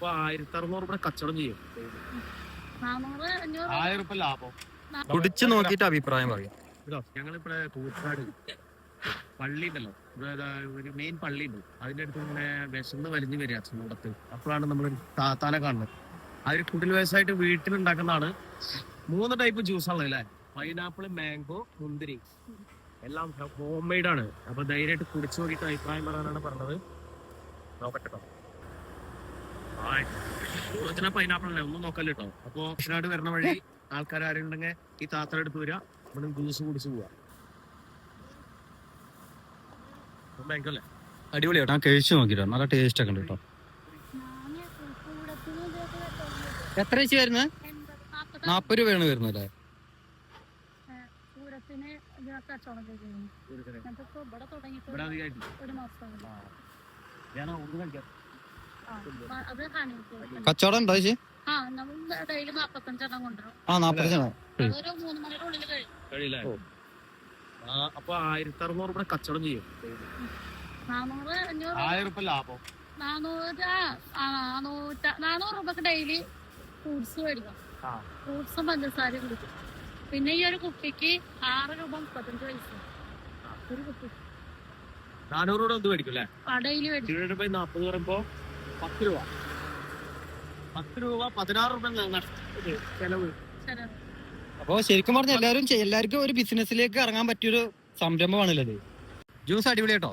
അപ്പൊ 1600 രൂപ കച്ചവടം ചെയ്യും. 1000 രൂപ ലാഭം. കുടിച്ചു നോക്കിയിട്ട് അഭിപ്രായം പറയാം. ഞങ്ങളിവിടെ കൂത്താട് പള്ളി ഉണ്ടല്ലോ, ഒരു മെയിൻ പള്ളി ഉണ്ട്, അതിന്റെ അടുത്ത് ഇങ്ങനെ വിശന്ന് വലിഞ്ഞു വരിക ചൂടത്ത്. അപ്പോഴാണ് നമ്മൾ താത്താനെ കാണുന്നത്. അതിൽ കുടിൽ വയസ്സായിട്ട് വീട്ടിലുണ്ടാക്കുന്നതാണ്. 3 ടൈപ്പ് ജ്യൂസാണ് അല്ലേ, പൈനാപ്പിൾ, മാംഗോ, മുന്തിരി, എല്ലാം ഹോം മെയ്ഡ് ആണ്. അപ്പൊ ധൈര്യമായിട്ട് കുടിച്ചു നോക്കിയിട്ട് അഭിപ്രായം പറയാനാണ് പറഞ്ഞത്. നോക്കട്ടോ, പൈനാപ്പിൾ അല്ലേ, ഒന്നും നോക്കല്ലോ കേട്ടോ. അപ്പൊ കൃഷ്ണനാട് വരുന്ന വഴി ആൾക്കാർ ആരുണ്ടെങ്കിൽ ഈ താത്തയുടെ അടുത്ത് വരിക, ഇവിടെ ജ്യൂസ് കുടിച്ച് പോവാ. അടിപൊളിയാട്ടോ, ഞാൻ കഴിച്ചു നോക്കിട്ടോ, നല്ല ടേസ്റ്റ് ഒക്കെ ഉണ്ട് കേട്ടോ. എത്ര വെച്ച് വരുന്നത്? 40 രൂപയാണ് വരുന്നത് അല്ലേ? കച്ചവടം ഉണ്ടോ ചേച്ചി? 45. അപ്പൊ 1600 രൂപ കച്ചവടം ചെയ്യും. 1000 രൂപ ലാഭം. 400 രൂപക്ക് ഡെയിലി ഫ്രൂട്ട്സ് മേടിക്കാം. ഫ്രൂട്ട്സും പഞ്ചസാരയും കുടിക്കും. പിന്നെ ഈ ഒരു കുപ്പിക്ക് 6 രൂപ 35 പൈസ ഒരു കുപ്പി. 400 രൂപ എന്ത് മേടിക്കും അല്ലേ? ഡെയിലി മേടിക്കും. 40 പറയുമ്പോ 10 രൂപ 16 രൂപ ചെലവ്. അപ്പൊ ശരിക്കും പറഞ്ഞ എല്ലാവർക്കും ഒരു ബിസിനസ്സിലേക്ക് ഇറങ്ങാൻ പറ്റിയൊരു സംരംഭമാണല്ലോ ഇത്. ജ്യൂസ് അടിപൊളിയാട്ടോ.